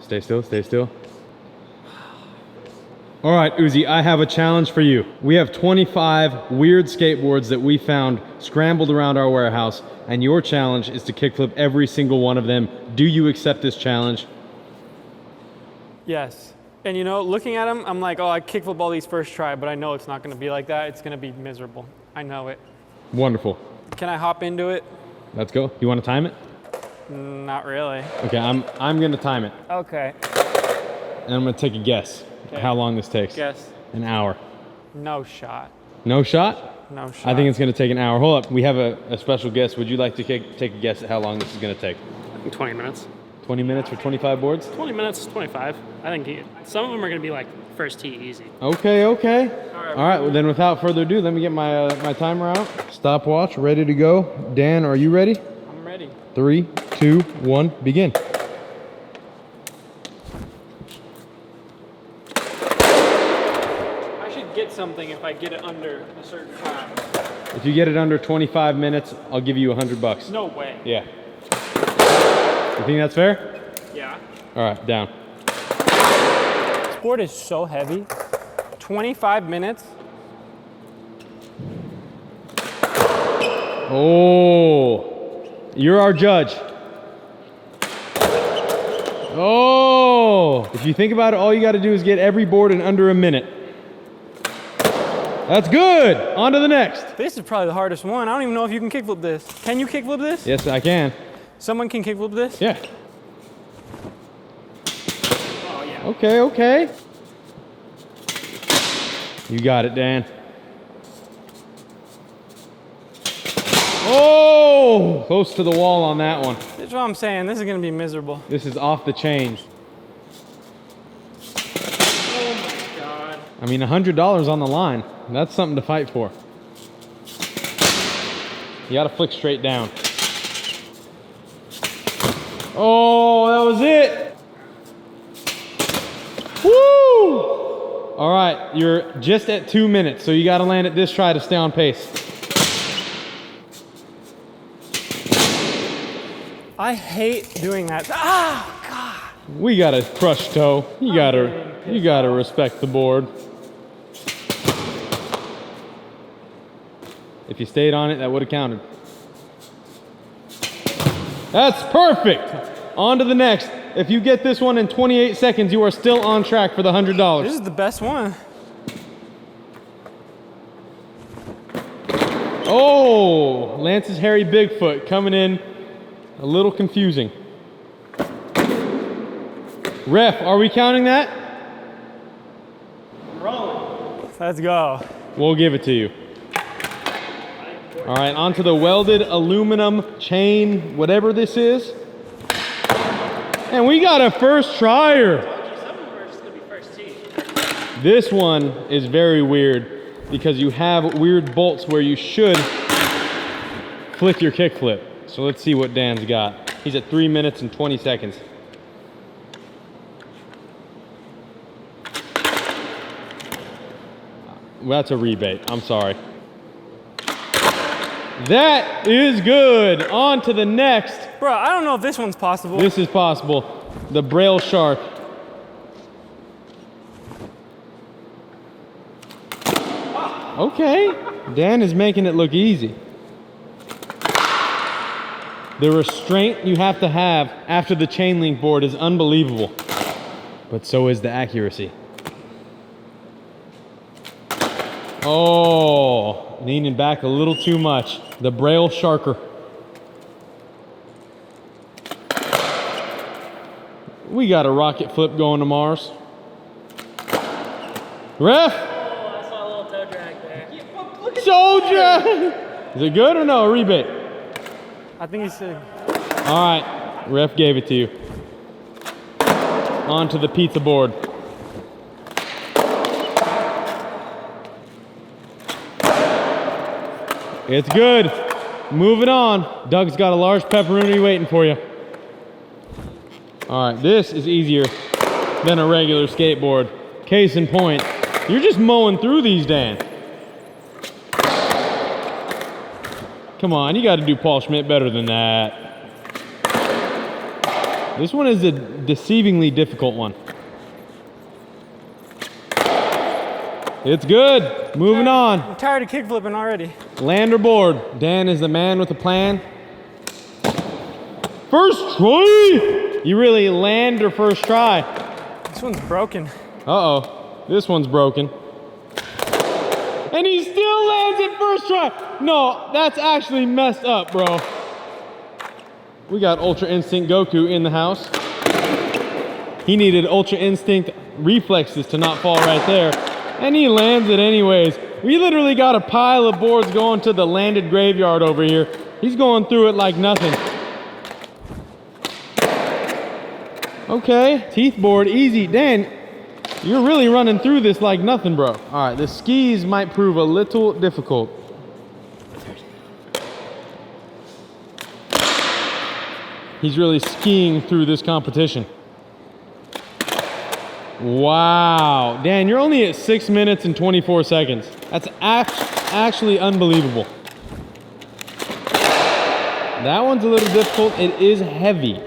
Stay still, stay still. All right, Uzi, I have a challenge for you. We have 25 weird skateboards that we found scrambled around our warehouse, and your challenge is to kickflip every single one of them. Do you accept this challenge? Yes. And you know, looking at them, I'm like, oh, I kickflip all these first try, but I know it's not gonna be like that. It's gonna be miserable. I know it. Wonderful. Can I hop into it? Let's go. You want to time it? Not really. Okay, I'm gonna time it. Okay. And I'm gonna take a guess how long this takes. Guess. An hour. No shot. No shot? No shot. I think it's gonna take an hour. Hold up, we have a special guest. Would you like to take a guess at how long this is gonna take? I think 20 minutes. 20 minutes for 25 boards? 20 minutes, 25. I think some of them are gonna be like first tee easy. Okay, okay. All right, well then without further ado, let me get my my timer out. Stopwatch, ready to go. Dan, are you ready? I'm ready. 3, 2, 1, begin. I should get something if I get it under a certain time. If you get it under 25 minutes, I'll give you $100. No way. Yeah. You think that's fair? Yeah. All right, down. This board is so heavy. 25 minutes. Oh, you're our judge. Oh, if you think about it, all you got to do is get every board in under a minute. That's good. On to the next. This is probably the hardest one. I don't even know if you can kickflip this. Can you kickflip this? Yes, I can. Someone can kickflip this? Yeah. Oh, yeah. Okay, okay. You got it, Dan. Oh, close to the wall on that one. That's what I'm saying. This is going to be miserable. This is off the chains. Oh, my God. I mean, $100 on the line. That's something to fight for. You got to flick straight down. Oh, that was it. Woo! All right, you're just at 2 minutes, so you got to land at this try to stay on pace. I hate doing that. Ah, God. We got a crushed toe. You gotta respect the board. If you stayed on it, that would have counted. That's perfect. On to the next. If you get this one in 28 seconds, you are still on track for the $100. This is the best one. Oh, Lance's hairy Bigfoot coming in a little confusing. Ref, are we counting that? I'm rolling. Let's go. We'll give it to you. All right, onto the welded aluminum chain, whatever this is. And we got a first tryer. Some of them are just gonna be first tee. This one is very weird because you have weird bolts where you should flick your kickflip. So let's see what Dan's got. He's at 3 minutes and 20 seconds. Well, that's a rebate. I'm sorry. That is good. On to the next. Bro, I don't know if this one's possible. This is possible. The Braille Shark. Okay. Dan is making it look easy. The restraint you have to have after the chain link board is unbelievable. But so is the accuracy. Oh, leaning back a little too much. The Braille Sharker. We got a rocket flip going to Mars. Ref! Oh, I saw a little toe drag there. Toe drag! Is it good or no? A rebate? I think he said. All right, ref gave it to you. On to the pizza board. It's good. Moving on. Doug's got a large pepperoni waiting for you. All right, this is easier than a regular skateboard. Case in point, you're just mowing through these, Dan. Come on, you got to do Paul Schmidt better than that. This one is a deceivingly difficult one. It's good. Moving on. I'm tired of kickflipping already. Land or board. Dan is the man with a plan. First try. You really land or first try? This one's broken. Uh-oh. This one's broken. And he still lands it first try. No, that's actually messed up, bro. We got Ultra Instinct Goku in the house. He needed Ultra Instinct reflexes to not fall right there. And he lands it anyways. We literally got a pile of boards going to the landed graveyard over here. He's going through it like nothing. Okay, teeth board, easy. Dan, you're really running through this like nothing, bro. All right, the skis might prove a little difficult. He's really skiing through this competition. Wow, Dan, you're only at 6 minutes and 24 seconds. That's actually unbelievable. That one's a little difficult. It is heavy.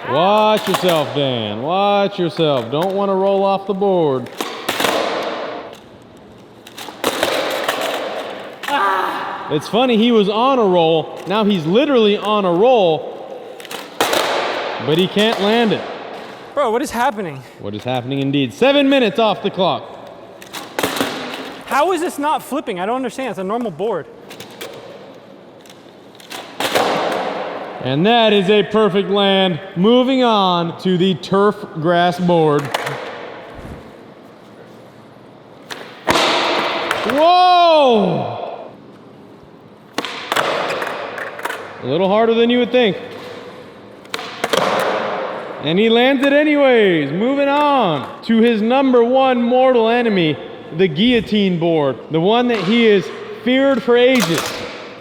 Watch yourself, Dan. Watch yourself. Don't want to roll off the board. It's funny, he was on a roll. Now he's literally on a roll, but he can't land it. Bro, what is happening? What is happening indeed. 7 minutes off the clock. How is this not flipping? I don't understand. It's a normal board. And that is a perfect land. Moving on to the turf grass board. Whoa! A little harder than you would think. And he lands it anyways. Moving on to his #1 mortal enemy, the guillotine board. The one that he is feared for ages.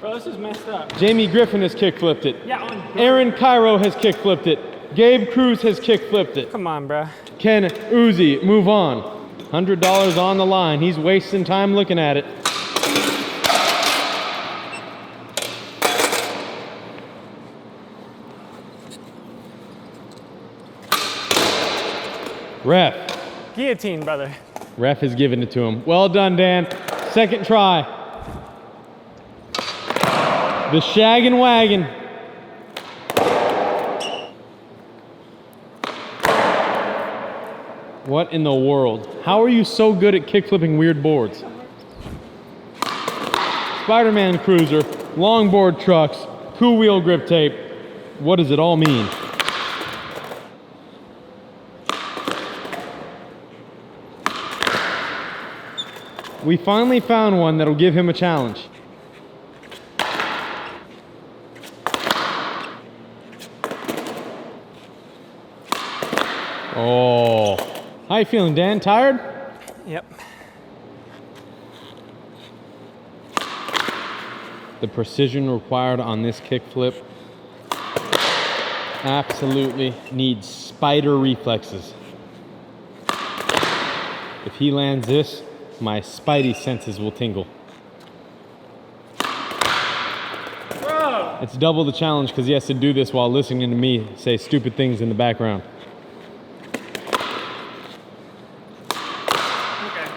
Bro, this is messed up. Jamie Griffin has kickflipped it. Yeah, Aaron Cairo has kickflipped it. Gabe Cruz has kickflipped it. come on, bro. Ken Uzi, move on. $100 on the line. He's wasting time looking at it. Ref. Guillotine, brother. Ref has given it to him. Well done, Dan. Second try. The shag and wagon. What in the world? How are you so good at kickflipping weird boards? Spider-Man cruiser, longboard trucks, cool wheel grip tape. What does it all mean? We finally found one that'll give him a challenge. Oh. How you feeling, Dan? Tired? Yep. The precision required on this kickflip absolutely needs spider reflexes. If he lands this, my spidey senses will tingle. Bro! It's double the challenge because he has to do this while listening to me say stupid things in the background. Okay.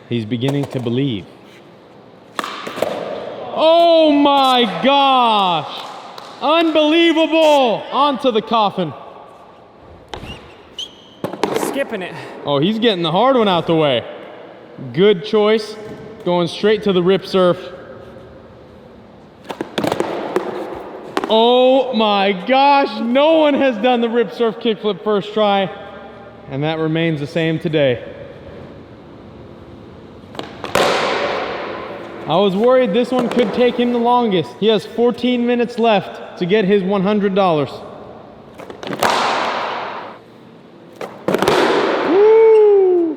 He's beginning to believe. Oh my gosh! Unbelievable! Onto the coffin. Skipping it. Oh, he's getting the hard one out the way. Good choice. Going straight to the rip surf. Oh my gosh, no one has done the rip surf kickflip first try, and that remains the same today. I was worried this one could take him the longest. He has 14 minutes left to get his $100. Woo!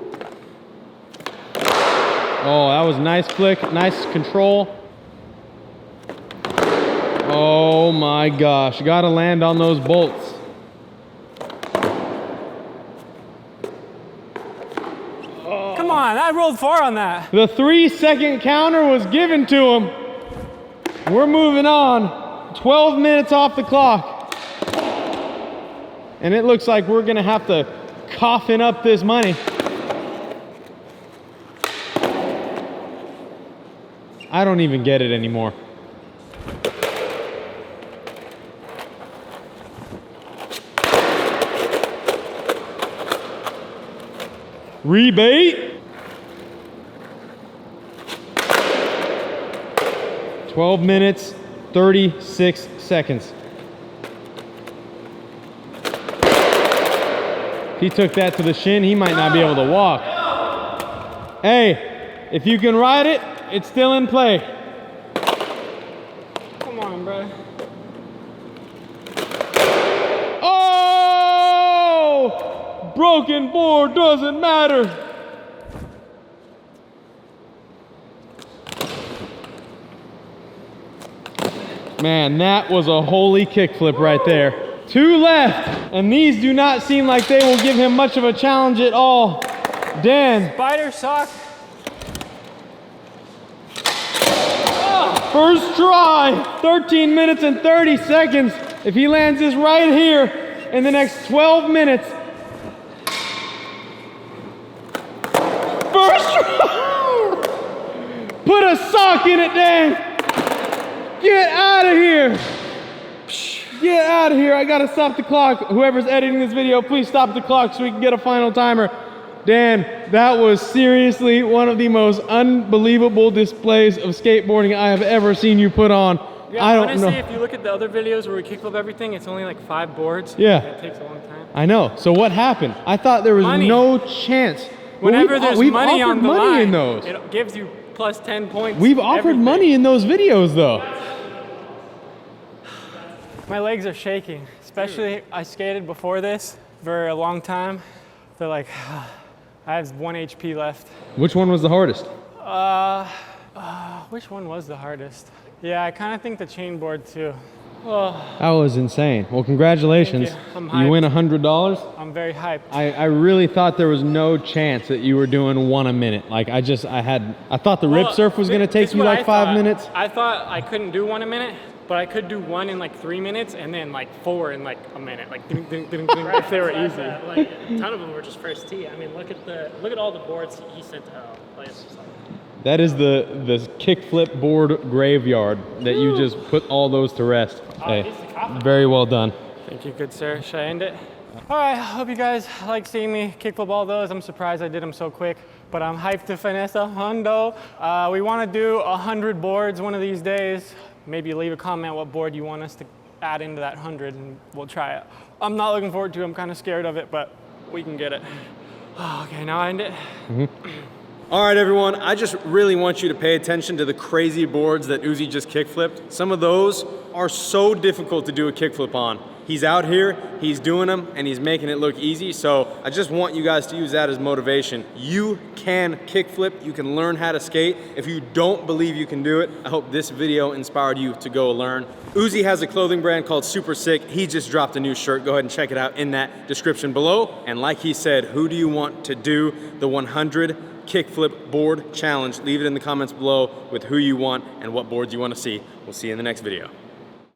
Oh, that was nice flick, nice control. Oh my gosh, gotta land on those bolts. Come on, I rolled far on that. The 3-second counter was given to him. We're moving on. 12 minutes off the clock. And it looks like we're gonna have to coughin up this money. I don't even get it anymore. Rebate. 12 minutes, 36 seconds. If he took that to the shin, he might not be able to walk. Hey, if you can ride it, it's still in play. Come on, bro. Oh! Broken board doesn't matter. Man, that was a holy kickflip right there. 2 left, and these do not seem like they will give him much of a challenge at all. Dan. Spider sock. First try, 13 minutes and 30 seconds. If he lands this right here in the next 12 minutes. First try. Put a sock in it, Dan. Get out of here. Get out of here. I gotta stop the clock. Whoever's editing this video, please stop the clock so we can get a final timer. Dan, that was seriously one of the most unbelievable displays of skateboarding I have ever seen you put on. Yeah, I don't honestly, know. if you look at the other videos where we kickflip everything, it's only like 5 boards. Yeah. It takes a long time. I know. So what happened? I thought there was no chance. Whenever there's money on the line, in those. it gives you plus 10 points. We've offered money in those videos though. My legs are shaking, especially I skated before this for a long time. They're like, I have 1 HP left. Which one was the hardest? Which one was the hardest? Yeah, I kind of think the chain board too. Oh, That was insane. Well, congratulations. Thank you. I'm You hyped. win $100. I'm very hyped. I really thought there was no chance that you were doing 1 a minute. Like I thought the rip surf was gonna take you like 5 minutes. I thought I couldn't do 1 a minute, but I could do 1 in like 3 minutes and then like 4 in like a minute, like if they were easy. Like a ton of them were just first tee. I mean, look at all the boards he sent out. Like, it's just like, That is the kickflip board graveyard that you just put all those to rest. Hey, very well done. Thank you, good sir. Should I end it? All right, hope you guys like seeing me kickflip all those. I'm surprised I did them so quick, but I'm hyped to finesse a hundo. We want to do 100 boards one of these days. Maybe leave a comment what board you want us to add into that 100 and we'll try it. I'm not looking forward to it. I'm kind of scared of it, but we can get it. Okay, now I end it. All right, everyone, I just really want you to pay attention to the crazy boards that Uzi just kickflipped. Some of those are so difficult to do a kickflip on. He's out here, he's doing them, and he's making it look easy, so I just want you guys to use that as motivation. You can kickflip, you can learn how to skate. If you don't believe you can do it, I hope this video inspired you to go learn. Uzi has a clothing brand called Super Sick. He just dropped a new shirt. Go ahead and check it out in that description below. And like he said, who do you want to do the 100 kickflip board challenge? Leave it in the comments below with who you want and what boards you want to see. We'll see you in the next video.